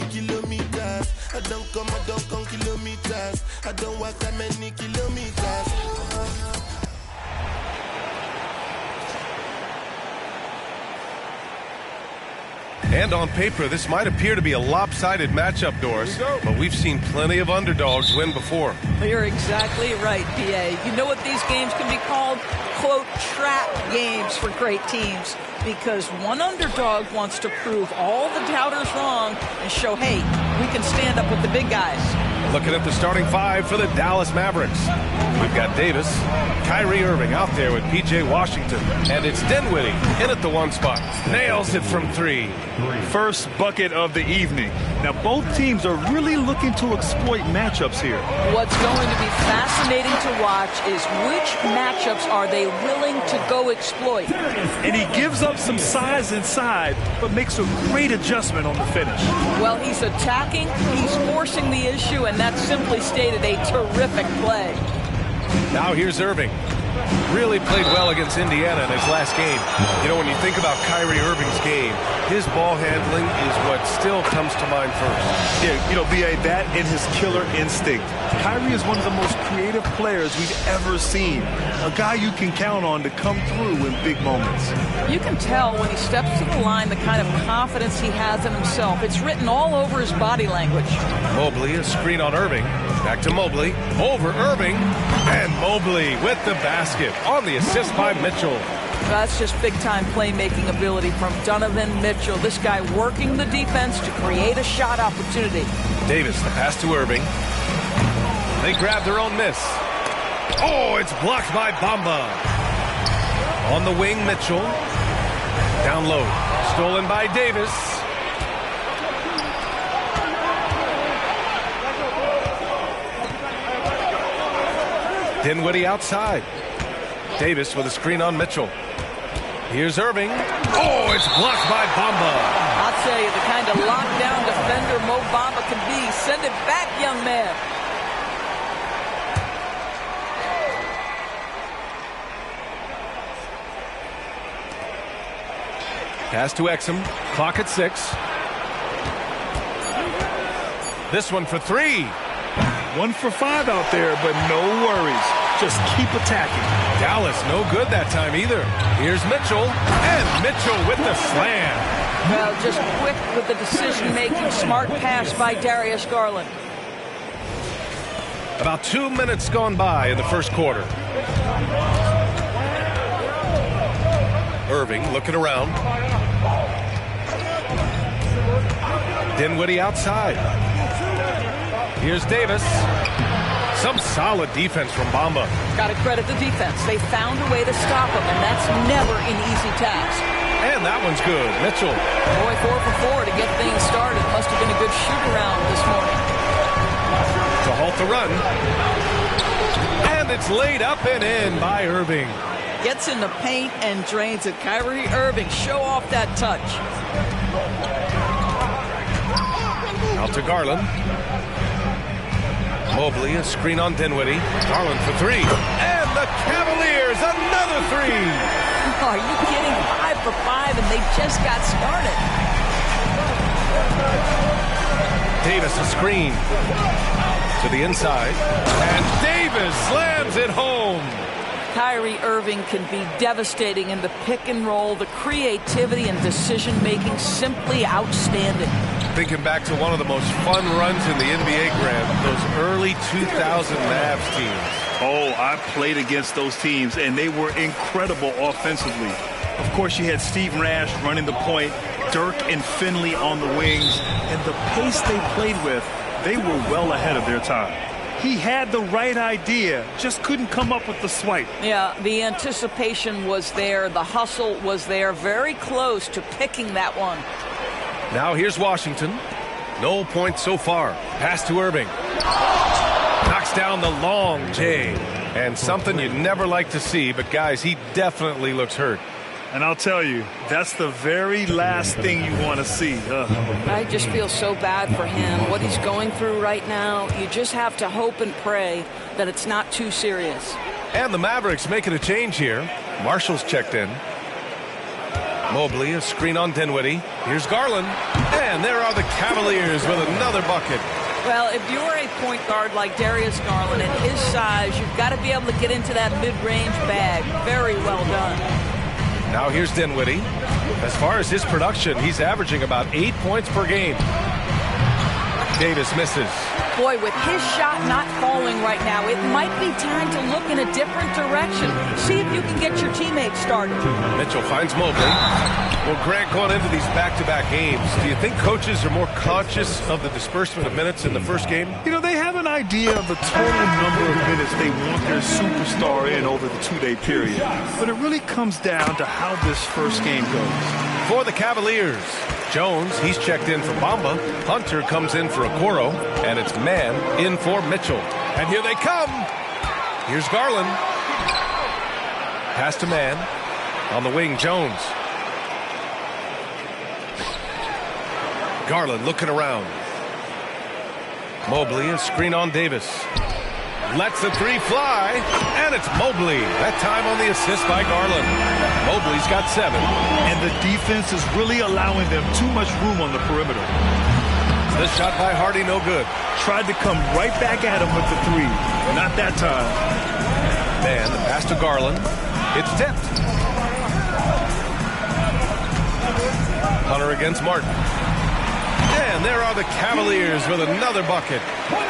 kilometers. I don't come kilometers. I don't walk that many kilometers. And on paper, this might appear to be a lopsided matchup, Doris, but we've seen plenty of underdogs win before. You're exactly right, PA. You know what these games can be called? Quote, trap games for great teams, because one underdog wants to prove all the doubters wrong and show, hey, we can stand up with the big guys. Looking at the starting five for the Dallas Mavericks. We've got Davis, Kyrie Irving out there with P.J. Washington, and it's Dinwiddie in at the one spot. Nails it from three. First bucket of the evening. Now both teams are really looking to exploit matchups here. What's going to be fascinating to watch is which matchups are they willing to go exploit. And he gives up some size inside, but makes a great adjustment on the finish. Well, he's attacking, he's forcing the issue, and that's simply stated a terrific play. Now here's Irving. Really played well against Indiana in his last game. You know, when you think about Kyrie Irving's game, his ball handling is what still comes to mind first. Yeah, you know, B.A., that and his killer instinct. Kyrie is one of the most creative players we've ever seen. A guy you can count on to come through in big moments. You can tell when he steps to the line the kind of confidence he has in himself. It's written all over his body language. Mobley, a screen on Irving. Back to Mobley. Over Irving. And Mobley with the basket on the assist by Mitchell. That's just big-time playmaking ability from Donovan Mitchell. This guy working the defense to create a shot opportunity. Davis, the pass to Irving. They grab their own miss. Oh, it's blocked by Bamba. On the wing, Mitchell. Down low. Stolen by Davis. Dinwiddie outside. Davis with a screen on Mitchell. Here's Irving. Oh, it's blocked by Bamba. I'll tell you, the kind of lockdown defender Mo Bamba can be. Send it back, young man. Pass to Exum. Clock at 6. This one for 3. 1 for 5 out there, but no worries. Just keep attacking. Dallas no good that time either. Here's Mitchell, and Mitchell with the slam. Well, just quick with the decision-making, smart pass by Darius Garland. About 2 minutes gone by in the first quarter. Irving looking around. Dinwiddie outside. Here's Davis. Some solid defense from Bamba. Got to credit the defense. They found a way to stop him, and that's never an easy task. And that one's good. Mitchell. Boy, 4 for 4 to get things started. Must have been a good shoot-around this morning. To halt the run. And it's laid up and in by Irving. Gets in the paint and drains it. Kyrie Irving, show off that touch. Out to Garland. Mobley, a screen on Dinwiddie. Garland for 3. And the Cavaliers, another 3. Are you kidding? 5 for 5, and they just got started. Davis, a screen. To the inside. And Davis slams it home. Kyrie Irving can be devastating in the pick and roll. The creativity and decision-making simply outstanding. Thinking back to one of the most fun runs in the NBA, Graham, those early 2000 Mavs teams. Oh, I played against those teams, and they were incredible offensively. Of course, you had Steve Nash running the point, Dirk and Finley on the wings, and the pace they played with, they were well ahead of their time. He had the right idea, just couldn't come up with the swipe. Yeah, the anticipation was there. The hustle was there. Very close to picking that one. Now here's Washington. No points so far. Pass to Irving. Knocks down the long J. And something you'd never like to see, but guys, he definitely looks hurt. And I'll tell you, that's the very last thing you want to see. I just feel so bad for him. What he's going through right now, you just have to hope and pray that it's not too serious. And the Mavericks making a change here. Marshall's checked in. Mobley, a screen on Dinwiddie. Here's Garland. And there are the Cavaliers with another bucket. Well, if you're a point guard like Darius Garland at his size, you've got to be able to get into that mid-range bag. Very well done. Now here's Dinwiddie. As far as his production, he's averaging about 8 points per game. Davis misses. Boy, with his shot not falling right now, it might be time to look in a different direction. See if you can get your teammates started. Mitchell finds Mobley. Well, Grant, going into these back-to-back games, do you think coaches are more conscious of the disbursement of minutes in the first game? You know, they have an idea of the total number of minutes they want their superstar in over the two-day period. But it really comes down to how this first game goes. For the Cavaliers, Jones, he's checked in for Bamba. Hunter comes in for Okoro. And it's man in for Mitchell. And here they come. Here's Garland. Pass to man. On the wing, Jones. Garland looking around. Mobley, a screen on Davis. Lets the three fly, and it's Mobley. That time on the assist by Garland. Mobley's got 7. And the defense is really allowing them too much room on the perimeter. This shot by Hardy, no good. Tried to come right back at him with the 3. Not that time. Man, the pass to Garland. It's tipped. Hunter against Martin. And there are the Cavaliers with another bucket.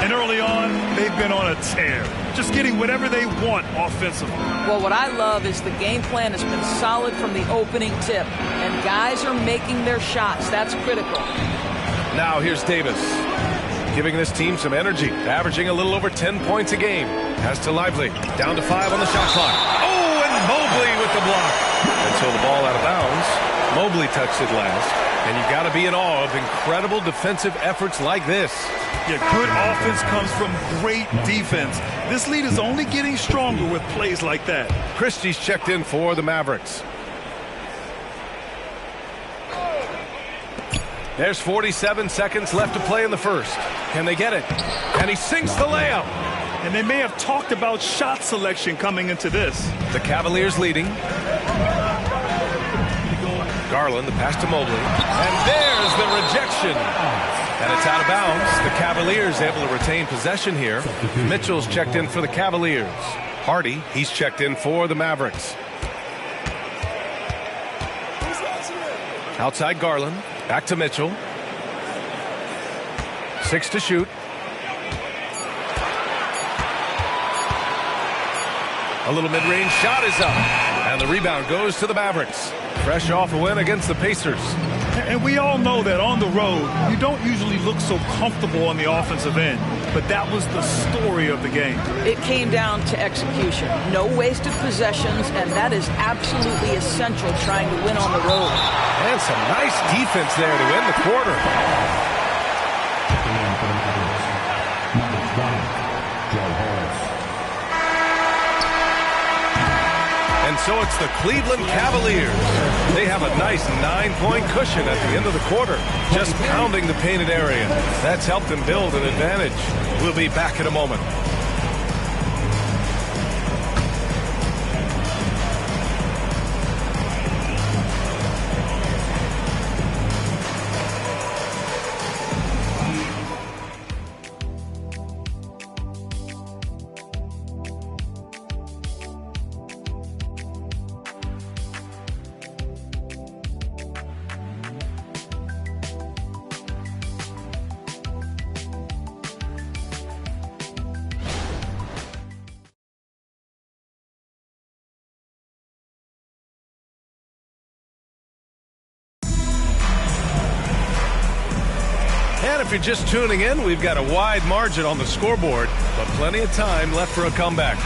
And early on, they've been on a tear. Just getting whatever they want offensively. Well, what I love is the game plan has been solid from the opening tip. And guys are making their shots. That's critical. Now here's Davis. Giving this team some energy. Averaging a little over 10 points a game. Pass to Lively. Down to 5 on the shot clock. Oh, and Mobley with the block. Until the ball out of bounds. Mobley touched it last. And you got to be in awe of incredible defensive efforts like this. Yeah, good offense comes from great defense. This lead is only getting stronger with plays like that. Christie's checked in for the Mavericks. There's 47 seconds left to play in the first. Can they get it? And he sinks the layup. And they may have talked about shot selection coming into this. The Cavaliers leading. Garland, the pass to Mobley. And there's the rejection. And it's out of bounds. The Cavaliers able to retain possession here. Mitchell's checked in for the Cavaliers. Hardy, he's checked in for the Mavericks. Outside Garland. Back to Mitchell. 6 to shoot. A little mid-range shot is up. And the rebound goes to the Mavericks. Fresh off a win against the Pacers. And we all know that on the road, you don't usually look so comfortable on the offensive end. But that was the story of the game. It came down to execution. No wasted possessions, and that is absolutely essential trying to win on the road. And some nice defense there to end the quarter. And so it's the Cleveland Cavaliers. They have a nice 9-point cushion at the end of the quarter, just pounding the painted area. That's helped them build an advantage. We'll be back in a moment. And if you're just tuning in, we've got a wide margin on the scoreboard, but plenty of time left for a comeback.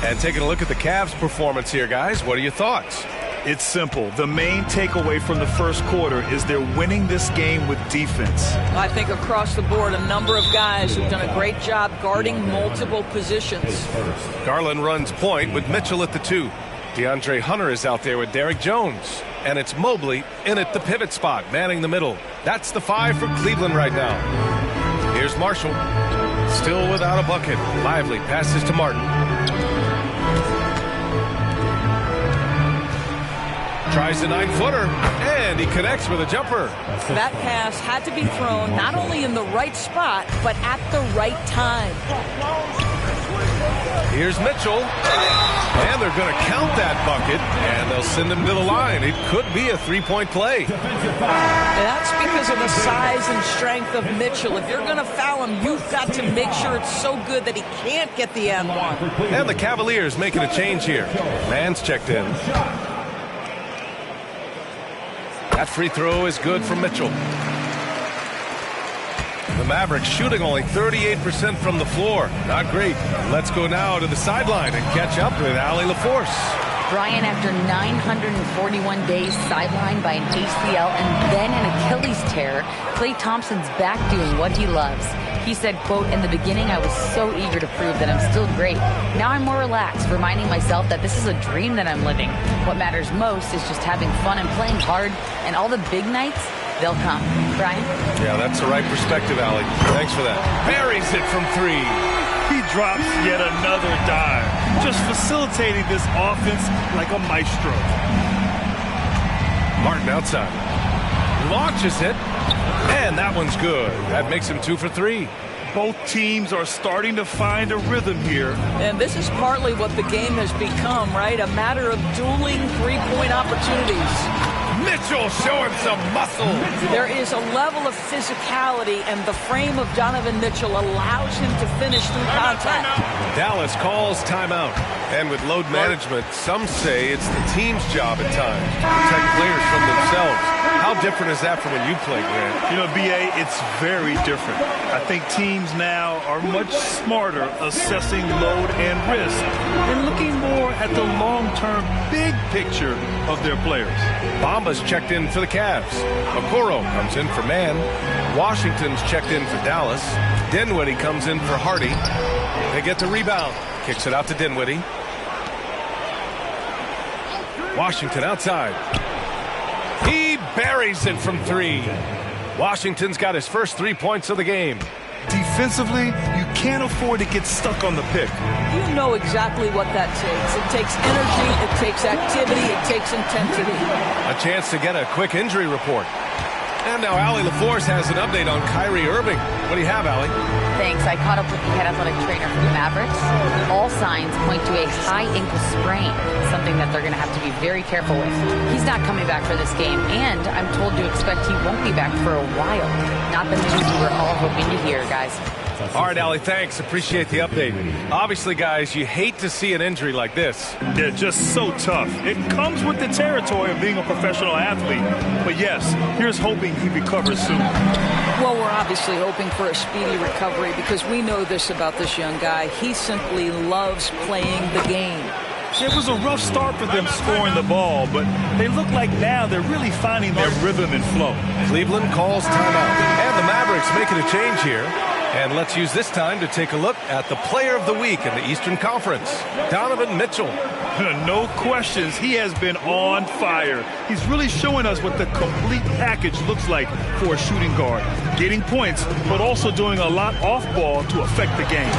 And taking a look at the Cavs' performance here, guys, what are your thoughts? It's simple. The main takeaway from the first quarter is they're winning this game with defense. I think across the board, a number of guys who've done a great job guarding multiple positions. Garland runs point with Mitchell at the 2. DeAndre Hunter is out there with Derek Jones. And it's Mobley in at the pivot spot, manning the middle. That's the 5 for Cleveland right now. Here's Marshall. Still without a bucket. Lively passes to Martin. Tries the 9-footer, and he connects with a jumper. That pass had to be thrown not only in the right spot, but at the right time. Here's Mitchell, and they're going to count that bucket, and they'll send him to the line. It could be a three-point play. And that's because of the size and strength of Mitchell. If you're going to foul him, you've got to make sure it's so good that he can't get the and one. And the Cavaliers making a change here. Mann's checked in. That free throw is good from Mitchell. The Mavericks shooting only 38% from the floor. Not great. Let's go now to the sideline and catch up with Allie LaForce. Brian, after 941 days sidelined by an ACL and then an Achilles tear, Klay Thompson's back doing what he loves. He said, quote, "In the beginning, I was so eager to prove that I'm still great. Now I'm more relaxed, reminding myself that this is a dream that I'm living. What matters most is just having fun and playing hard, and all the big nights, they'll come." Brian? Yeah, that's the right perspective, Allie. Thanks for that. Buries it from three. He drops yet another dime, just facilitating this offense like a maestro. Martin outside. Launches it. And that one's good. That makes him 2 for 3. Both teams are starting to find a rhythm here. And this is partly what the game has become, right? A matter of dueling three-point opportunities. Mitchell showing some muscle. There is a level of physicality, and the frame of Donovan Mitchell allows him to finish through contact. Dallas calls timeout. And with load management, some say it's the team's job at times to protect players from themselves. How different is that from when you played, Grant? You know, B.A., it's very different. I think teams now are much smarter assessing load and risk and looking more at the long-term big picture of their players. Bamba's checked in for the Cavs. Okoro comes in for Mann. Washington's checked in for Dallas. Dinwiddie comes in for Hardy. They get the rebound. Kicks it out to Dinwiddie. Washington outside. He buries it from three. Washington's got his first 3 points of the game. Defensively, you can't afford to get stuck on the pick. You know exactly what that takes. It takes energy, it takes activity, it takes intensity. A chance to get a quick injury report. And now Allie LaForce has an update on Kyrie Irving. What do you have, Allie? Thanks. I caught up with the head athletic trainer for the Mavericks. All signs point to a high ankle sprain, something that they're going to have to be very careful with. He's not coming back for this game, and I'm told to expect he won't be back for a while. Not the news we were all hoping to hear, guys. All right, Allie, thanks. Appreciate the update. Obviously, guys, you hate to see an injury like this. They're just so tough. It comes with the territory of being a professional athlete. But yes, here's hoping he recovers soon. Well, we're obviously hoping for a speedy recovery because we know this about this young guy. He simply loves playing the game. It was a rough start for them scoring the ball, but they look like now they're really finding their rhythm and flow. Cleveland calls timeout. And the Mavericks making a change here. And let's use this time to take a look at the player of the week in the Eastern Conference, Donovan Mitchell. No questions, he has been on fire. He's really showing us what the complete package looks like for a shooting guard. Getting points, but also doing a lot off ball to affect the game.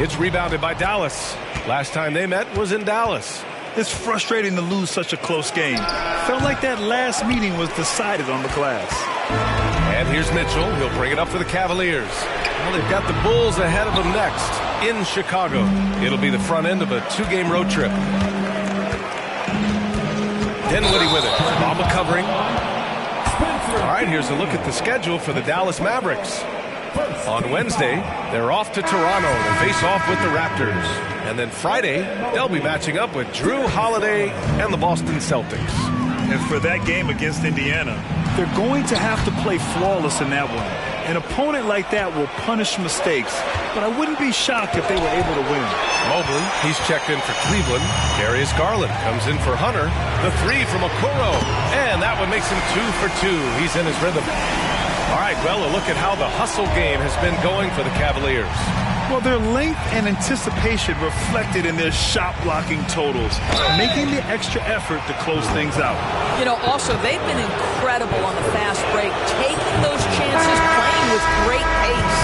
It's rebounded by Dallas. Last time they met was in Dallas. It's frustrating to lose such a close game. Felt like that last meeting was decided on the glass. And here's Mitchell. He'll bring it up for the Cavaliers. Well, they've got the Bulls ahead of them next in Chicago. It'll be the front end of a 2-game road trip. Dinwiddie with it. Bamba covering. All right, here's a look at the schedule for the Dallas Mavericks. On Wednesday, they're off to Toronto to face off with the Raptors. And then Friday, they'll be matching up with Drew Holiday and the Boston Celtics. And for that game against Indiana, they're going to have to play flawless in that one. An opponent like that will punish mistakes, but I wouldn't be shocked if they were able to win. Mobley, he's checked in for Cleveland. Darius Garland comes in for Hunter. The three from Okoro. And that one makes him 2 for 2. He's in his rhythm. All right, well, a look at how the hustle game has been going for the Cavaliers. Well, their length and anticipation reflected in their shot blocking totals, making the extra effort to close things out. You know, also, they've been incredible on the fast break, taking those chances, playing playing with great pace.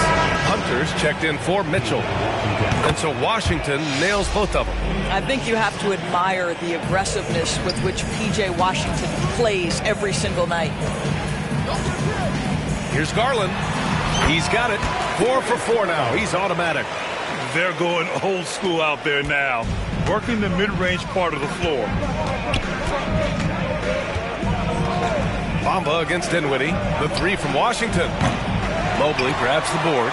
Hunter's checked in for Mitchell. And so Washington nails both of them. I think you have to admire the aggressiveness with which P.J. Washington plays every single night. Here's Garland. He's got it. 4 for 4 now. He's automatic. They're going old school out there now, working the mid-range part of the floor. Bamba against Dinwiddie. The 3 from Washington. Mobley grabs the board.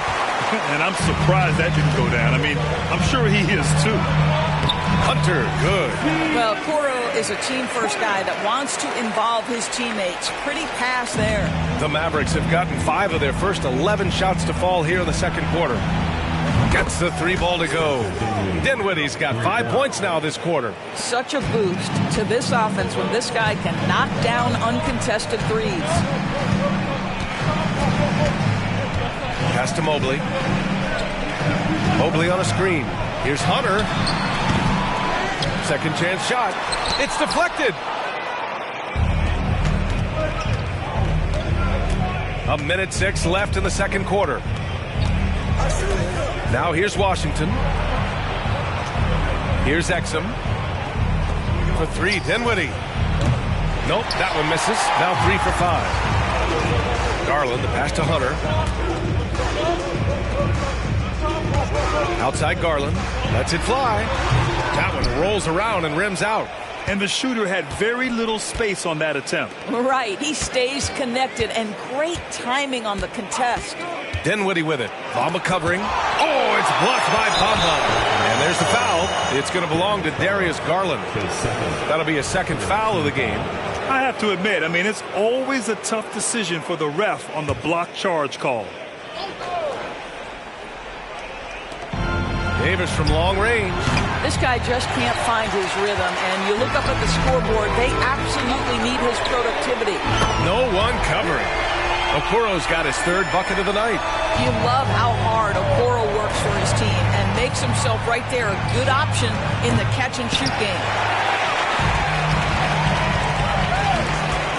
And I'm surprised that didn't go down. I mean, I'm sure he is too. Hunter, good. Well, Okoro is a team-first guy that wants to involve his teammates. Pretty pass there. The Mavericks have gotten 5 of their first 11 shots to fall here in the second quarter. Gets the 3 ball to go. Dinwiddie's got 5 points now this quarter. Such a boost to this offense when this guy can knock down uncontested threes. Pass to Mobley. Mobley on a screen. Here's Hunter. Second chance shot. It's deflected. A minute 6 left in the second quarter. Now here's Washington. Here's Exum. For 3, Dinwiddie. Nope, that one misses. Now 3 for 5. Garland, the pass to Hunter. Outside Garland. Lets it fly. That one rolls around and rims out. And the shooter had very little space on that attempt. Right, he stays connected and great timing on the contest. Dinwiddie with it. Bamba covering. Oh, it's blocked by Bamba. And there's the foul. It's going to belong to Darius Garland. That'll be a second foul of the game. I have to admit, I mean, it's always a tough decision for the ref on the block charge call. Davis from long range. This guy just can't find his rhythm, and you look up at the scoreboard, they absolutely need his productivity. No one covering. Okoro's got his 3rd bucket of the night. You love how hard Okoro works for his team and makes himself right there a good option in the catch-and-shoot game.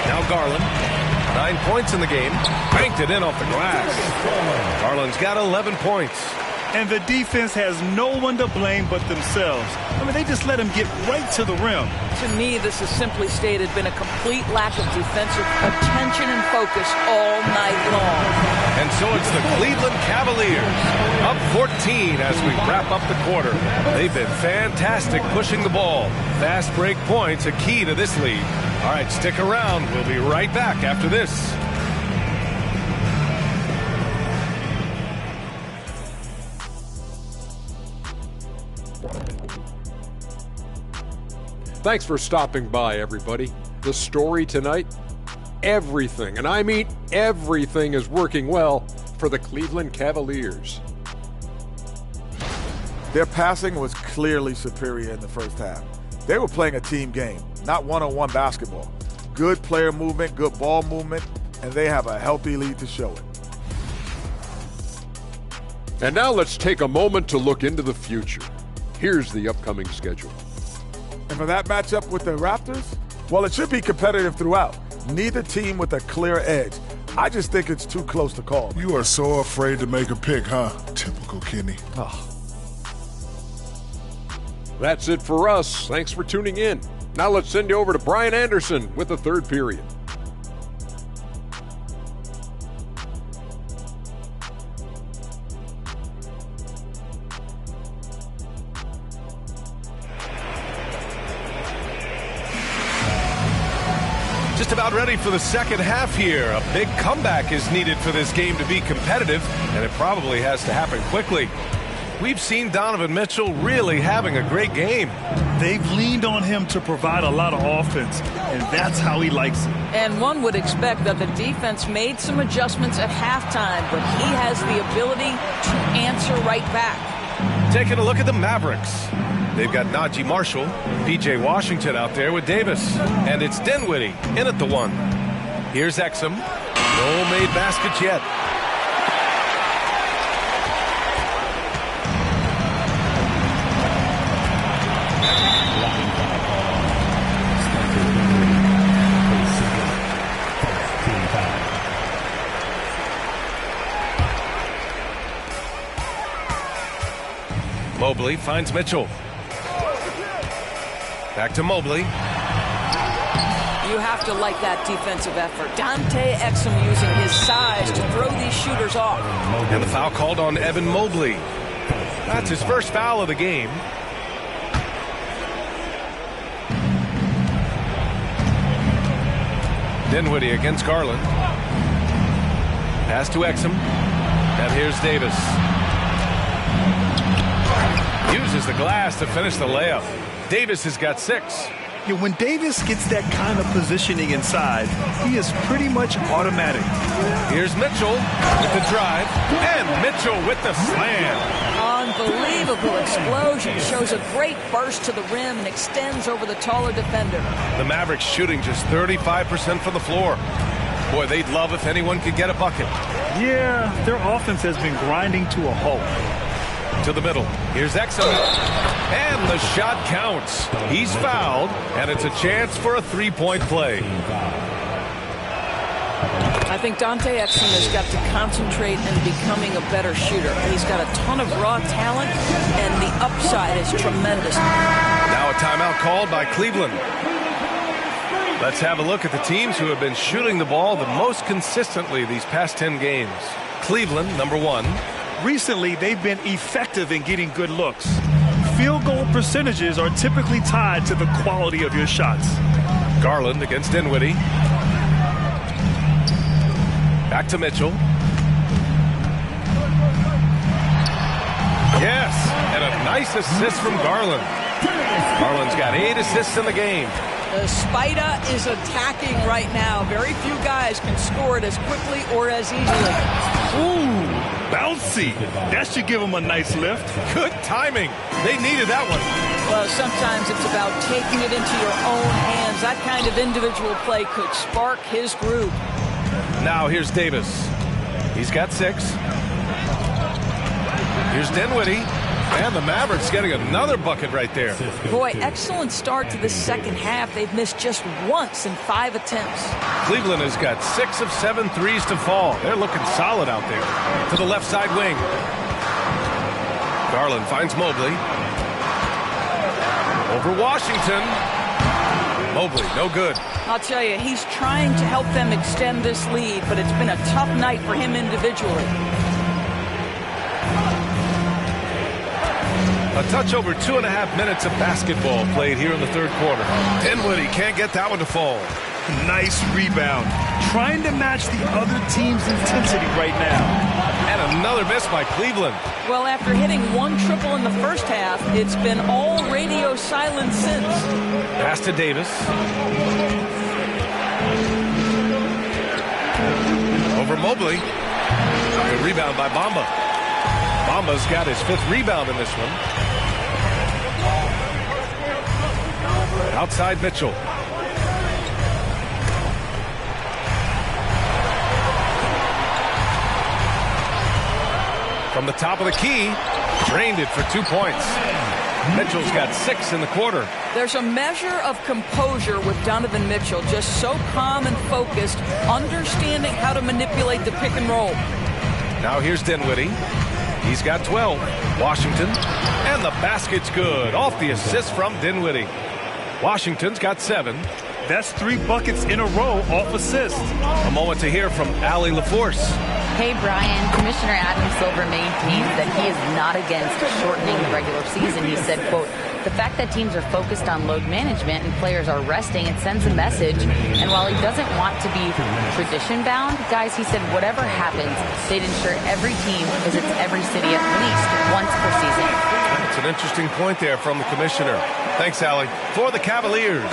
Now Garland. 9 points in the game. Banked it in off the glass. Garland's got 11 points. And the defense has no one to blame but themselves. I mean, they just let him get right to the rim. To me, this has simply stated been a complete lack of defensive attention and focus all night long. And so it's the Cleveland Cavaliers up 14 as we wrap up the quarter. They've been fantastic pushing the ball. Fast break points a key to this lead. All right, stick around. We'll be right back after this. Thanks for stopping by, everybody. The story tonight, everything, and I mean everything, is working well for the Cleveland Cavaliers. Their passing was clearly superior in the first half. They were playing a team game, not one-on-one basketball. Good player movement, good ball movement, and they have a healthy lead to show it. And now let's take a moment to look into the future. Here's the upcoming schedule. And for that matchup with the Raptors, well, it should be competitive throughout. Neither team with a clear edge. I just think it's too close to call. You are so afraid to make a pick, huh? Typical Kenny. Oh. That's it for us. Thanks for tuning in. Now let's send you over to Brian Anderson with the 3rd period. Just about ready for the second half here. A big comeback is needed for this game to be competitive, and it probably has to happen quickly. We've seen Donovan Mitchell really having a great game. They've leaned on him to provide a lot of offense, and that's how he likes it. And one would expect that the defense made some adjustments at halftime, but he has the ability to answer right back. Taking a look at the Mavericks. They've got Najee Marshall, P.J. Washington out there with Davis. And it's Dinwiddie in at the 1. Here's Exum. No made baskets yet. Mobley finds Mitchell. Back to Mobley. You have to like that defensive effort. Dante Exum using his size to throw these shooters off. And the foul called on Evan Mobley. That's his first foul of the game. Dinwiddie against Garland. Pass to Exum. And here's Davis. Uses the glass to finish the layup. Davis has got 6. When Davis gets that kind of positioning inside, he is pretty much automatic. Here's Mitchell with the drive. And Mitchell with the slam. Unbelievable explosion. Shows a great burst to the rim and extends over the taller defender. The Mavericks shooting just 35% from the floor. Boy, they'd love if anyone could get a bucket. Yeah, their offense has been grinding to a halt. To the middle. Here's Exum. And the shot counts. He's fouled, and it's a chance for a three-point play. I think Dante Exum has got to concentrate in becoming a better shooter. He's got a ton of raw talent, and the upside is tremendous. Now a timeout called by Cleveland. Let's have a look at the teams who have been shooting the ball the most consistently these past 10 games. Cleveland, number 1. Recently, they've been effective in getting good looks. Field goal percentages are typically tied to the quality of your shots. Garland against Dinwiddie. Back to Mitchell. Yes, and a nice assist from Garland. Garland's got 8 assists in the game. The Spider is attacking right now. Very few guys can score it as quickly or as easily. Ooh, bouncy. That should give him a nice lift. Good timing. They needed that one. Well, sometimes it's about taking it into your own hands. That kind of individual play could spark his group. Now here's Davis. He's got 6. Here's Dinwiddie. And the Mavericks getting another bucket right there. Boy, excellent start to the second half. They've missed just once in 5 attempts. Cleveland has got 6 of 7 threes to fall. They're looking solid out there. To the left side wing. Garland finds Mobley. Over Washington. Mobley, no good. I'll tell you, he's trying to help them extend this lead, but it's been a tough night for him individually. A touch over 2.5 minutes of basketball played here in the third quarter. Dinwiddie can't get that one to fall. Nice rebound. Trying to match the other team's intensity right now. And another miss by Cleveland. Well, after hitting 1 triple in the first half, it's been all radio silence since. Pass to Davis. Over Mobley. Good rebound by Bamba. Bamba's got his 5th rebound in this one. Outside Mitchell. From the top of the key, drained it for 2 points. Mitchell's got 6 in the quarter. There's a measure of composure with Donovan Mitchell, just so calm and focused, understanding how to manipulate the pick and roll. Now here's Dinwiddie. He's got 12. Washington. And the basket's good. Off the assist from Dinwiddie. Washington's got 7. That's 3 buckets in a row off assist. A moment to hear from Allie LaForce. Hey, Brian. Commissioner Adam Silver maintains that he is not against shortening the regular season. He said, quote, the fact that teams are focused on load management and players are resting, it sends a message. And while he doesn't want to be tradition-bound, guys, he said whatever happens, they'd ensure every team visits every city at least once per season. That's an interesting point there from the commissioner. Thanks, Allie. For the Cavaliers,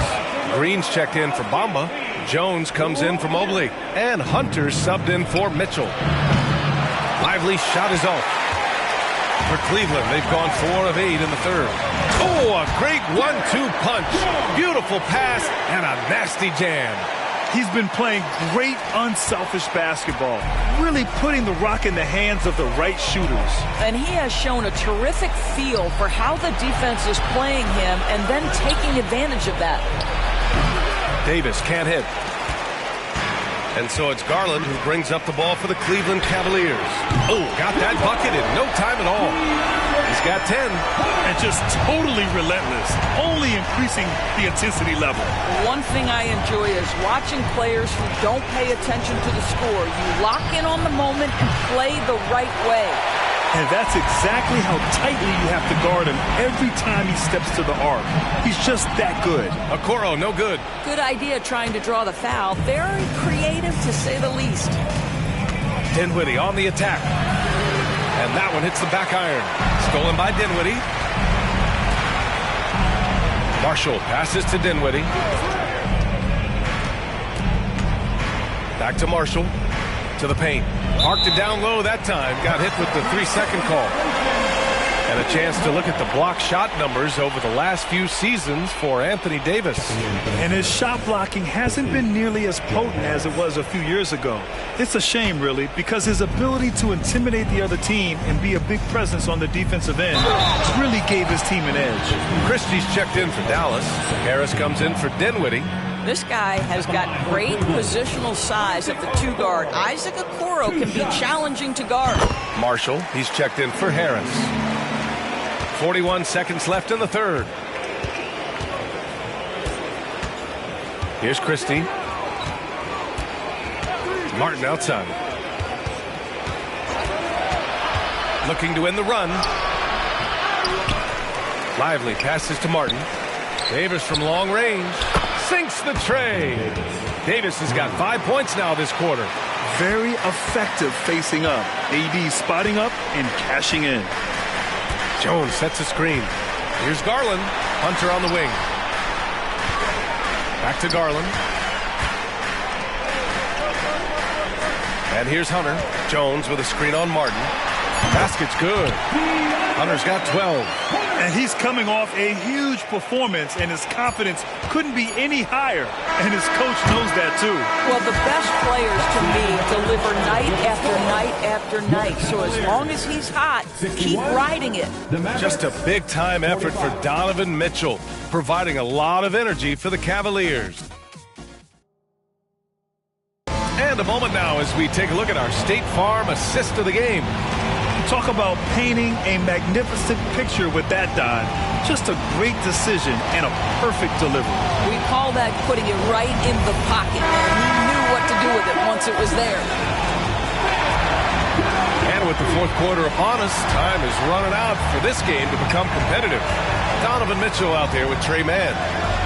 Green's checked in for Bamba. Jones comes in for Mobley. And Hunter subbed in for Mitchell. Lively shot is off. For Cleveland, they've gone 4 of 8 in the third. Oh, a great 1-2 punch. Beautiful pass and a nasty jam. He's been playing great unselfish basketball, really putting the rock in the hands of the right shooters. And he has shown a terrific feel for how the defense is playing him and then taking advantage of that. Davis can't hit. And so it's Garland who brings up the ball for the Cleveland Cavaliers. Oh, got that bucket in no time at all. He's got 10. And just totally relentless, only increasing the intensity level. One thing I enjoy is watching players who don't pay attention to the score. You lock in on the moment and play the right way. And that's exactly how tightly you have to guard him every time he steps to the arc. He's just that good. Okoro, no good. Good idea trying to draw the foul. Very creative, to say the least. Dinwiddie on the attack. And that one hits the back iron. Stolen by Dinwiddie. Marshall passes to Dinwiddie. Back to Marshall. To the paint. Marked it down low that time. Got hit with the 3-second call. And a chance to look at the block shot numbers over the last few seasons for Anthony Davis. And his shot blocking hasn't been nearly as potent as it was a few years ago. It's a shame, really, because his ability to intimidate the other team and be a big presence on the defensive end really gave his team an edge. Christie's checked in for Dallas. Harris comes in for Dinwiddie. This guy has got great positional size at the 2-guard. Isaac Okoro can be challenging to guard. Marshall, he's checked in for Harris. 41 seconds left in the third. Here's Christie. Martin outside. Looking to end the run. Lively passes to Martin. Davis from long range. Sinks the tray. Davis has got 5 points now this quarter. Very effective facing up. AD spotting up and cashing in. Jones sets a screen. Here's Garland. Hunter on the wing. Back to Garland. And here's Hunter. Jones with a screen on Martin. Basket's good. Hunter's got 12. And he's coming off a huge performance, and his confidence couldn't be any higher. And his coach knows that, too. Well, the best players, to me, deliver night after night after night. So as long as he's hot, keep riding it. Just a big-time effort for Donovan Mitchell, providing a lot of energy for the Cavaliers. And a moment now as we take a look at our State Farm assist of the game. Talk about painting a magnificent picture with that, Don. Just a great decision and a perfect delivery. We call that putting it right in the pocket, and he knew what to do with it once it was there. And with the fourth quarter upon us, time is running out for this game to become competitive. Donovan Mitchell out there with Trey Mann.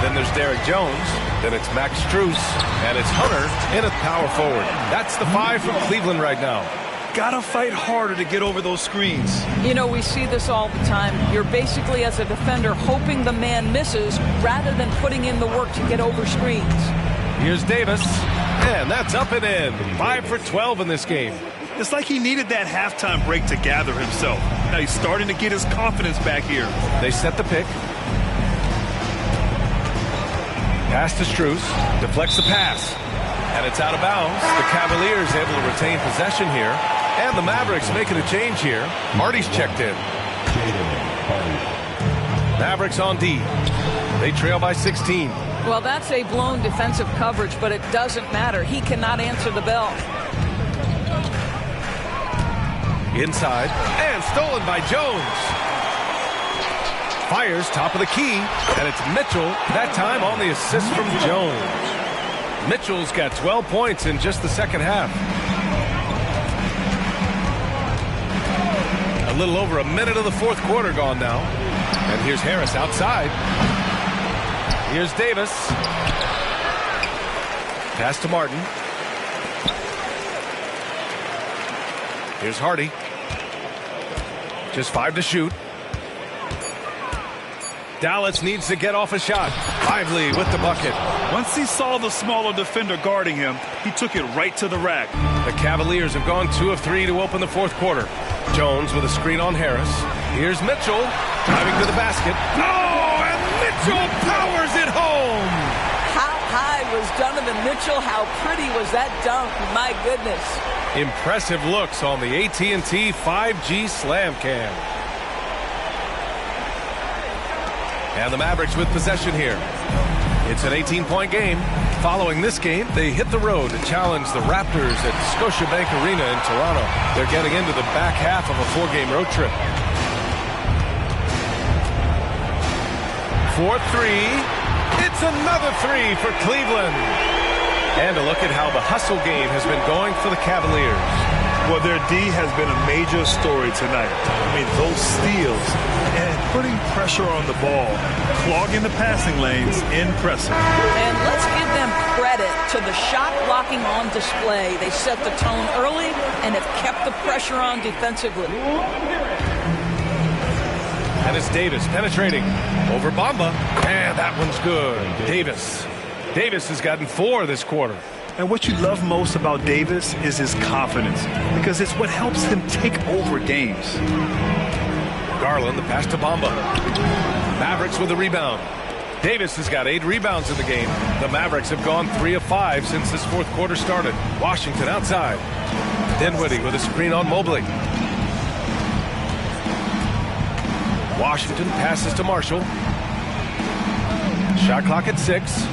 Then there's Derek Jones. Then it's Max Strus. And it's Hunter in at power forward. That's the 5 from Cleveland right now. Gotta fight harder to get over those screens. You know, we see this all the time. You're basically, as a defender, hoping the man misses rather than putting in the work to get over screens. Here's Davis. And that's up and in. 5 for 12 in this game. It's like he needed that halftime break to gather himself. Now he's starting to get his confidence back here. They set the pick. Pass to Strus. Deflects the pass. And it's out of bounds. The Cavaliers able to retain possession here. And the Mavericks making a change here. Hardy's checked in. Mavericks on D. They trail by 16. Well, that's a blown defensive coverage, but it doesn't matter. He cannot answer the bell. Inside. And stolen by Jones. Fires top of the key. And it's Mitchell, that time on the assist from Jones. Mitchell's got 12 points in just the second half. A little over a minute of the fourth quarter gone now. And here's Harris outside. Here's Davis. Pass to Martin. Here's Hardy. Just 5 to shoot. Dallas needs to get off a shot. Lively with the bucket. Once he saw the smaller defender guarding him, he took it right to the rack. The Cavaliers have gone 2 of 3 to open the fourth quarter. Jones with a screen on Harris. Here's Mitchell driving to the basket. Oh, and Mitchell powers it home. How high was Donovan Mitchell? How pretty was that dunk? My goodness. Impressive looks on the AT&T 5G Slam Cam. And the Mavericks with possession here. It's an 18-point game. Following this game, they hit the road to challenge the Raptors at Scotiabank Arena in Toronto. They're getting into the back half of a 4-game road trip. for three. It's another three for Cleveland. And a look at how the hustle game has been going for the Cavaliers. Well, their D has been a major story tonight. I mean, those steals and putting pressure on the ball, clogging the passing lanes, impressive. And let's give them credit to the shot blocking on display. They set the tone early and have kept the pressure on defensively. And it's Davis penetrating over Bamba. And that one's good. Davis has gotten 4 this quarter. And what you love most about Davis is his confidence, because it's what helps him take over games. Garland, the pass to Bamba. Mavericks with the rebound. Davis has got 8 rebounds in the game. The Mavericks have gone 3 of 5 since this fourth quarter started. Washington outside. Dinwiddie with a screen on Mobley. Washington passes to Marshall. Shot clock at 6.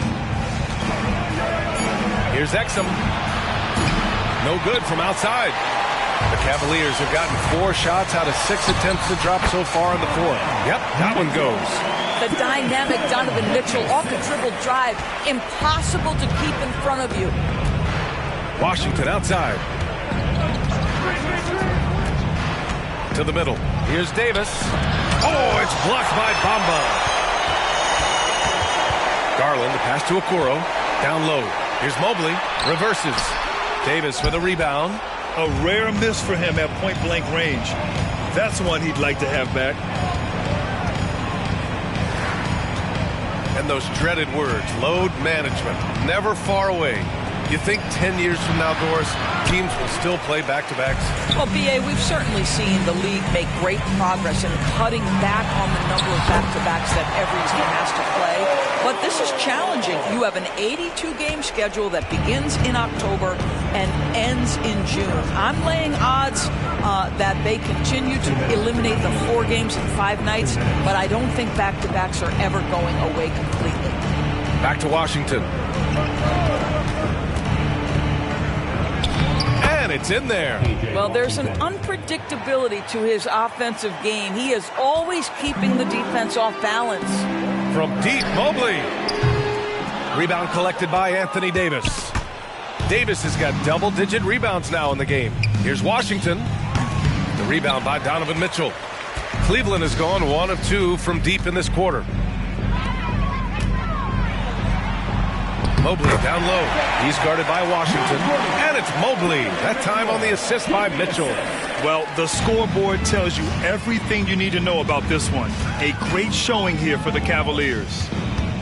Here's Exum. No good from outside. The Cavaliers have gotten 4 shots out of 6 attempts to drop so far in the fourth. Yep, that one goes. The dynamic Donovan Mitchell off the dribble drive. Impossible to keep in front of you. Washington outside. To the middle. Here's Davis. Oh, it's blocked by Bamba. Garland, the pass to Okoro. Down low. Here's Mobley. Reverses. Davis with a rebound. A rare miss for him at point-blank range. That's one he'd like to have back. And those dreaded words, load management, never far away. You think 10 years from now, Doris, teams will still play back-to-backs? Well, B.A., we've certainly seen the league make great progress in cutting back on the number of back-to-backs that every team has to play. But this is challenging. You have an 82-game schedule that begins in October and ends in June. I'm laying odds that they continue to eliminate the 4 games in 5 nights, but I don't think back-to-backs are ever going away completely. Back to Washington. And it's in there. Well, there's an unpredictability to his offensive game. He is always keeping the defense off balance. From deep, Mobley. Rebound collected by Anthony Davis. Davis has got double-digit rebounds now in the game. Here's Washington. The rebound by Donovan Mitchell. Cleveland has gone 1 of 2 from deep in this quarter. Mobley down low. He's guarded by Washington. And it's Mobley. That time on the assist by Mitchell. Well, the scoreboard tells you everything you need to know about this one. A great showing here for the Cavaliers.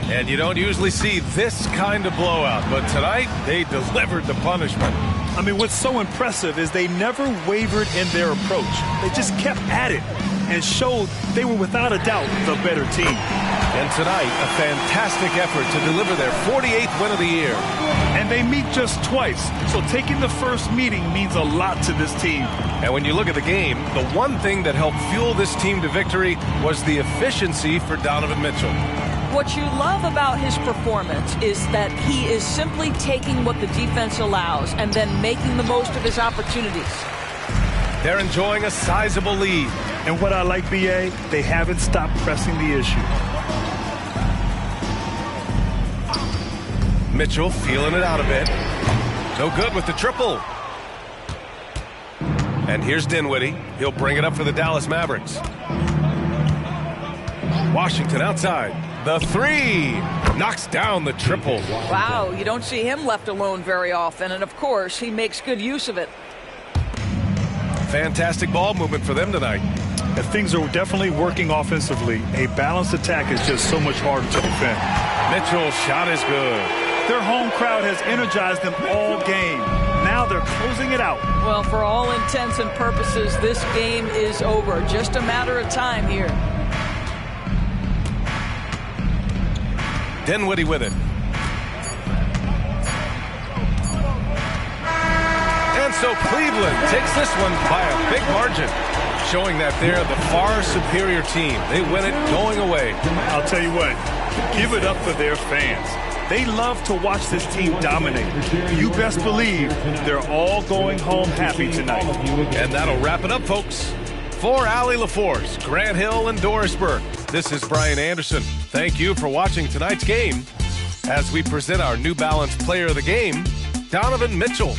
And you don't usually see this kind of blowout, but tonight they delivered the punishment. I mean, what's so impressive is they never wavered in their approach. They just kept at it and showed they were without a doubt the better team. And tonight, a fantastic effort to deliver their 48th win of the year. And they meet just twice, so taking the first meeting means a lot to this team. And when you look at the game, the one thing that helped fuel this team to victory was the efficiency for Donovan Mitchell. What you love about his performance is that he is simply taking what the defense allows and then making the most of his opportunities. They're enjoying a sizable lead. And what I like, B.A., they haven't stopped pressing the issue. Mitchell feeling it out a bit. No good with the triple. And here's Dinwiddie. He'll bring it up for the Dallas Mavericks. Washington outside. The 3 knocks down the triple. Wow, you don't see him left alone very often. And, of course, he makes good use of it. Fantastic ball movement for them tonight. And things are definitely working offensively. A balanced attack is just so much harder to defend. Mitchell's shot is good. Their home crowd has energized them all game. Now they're closing it out. Well, for all intents and purposes, this game is over. Just a matter of time here. Dinwiddie with it. And so Cleveland takes this one by a big margin, showing that they're the far superior team. They win it going away. I'll tell you what, give it up for their fans. They love to watch this team dominate. You best believe they're all going home happy tonight. And that'll wrap it up, folks. For Allie LaForce, Grant Hill, and Doris Burke, This is Brian Anderson. Thank you for watching tonight's game as we present our New Balance Player of the Game, Donovan Mitchell.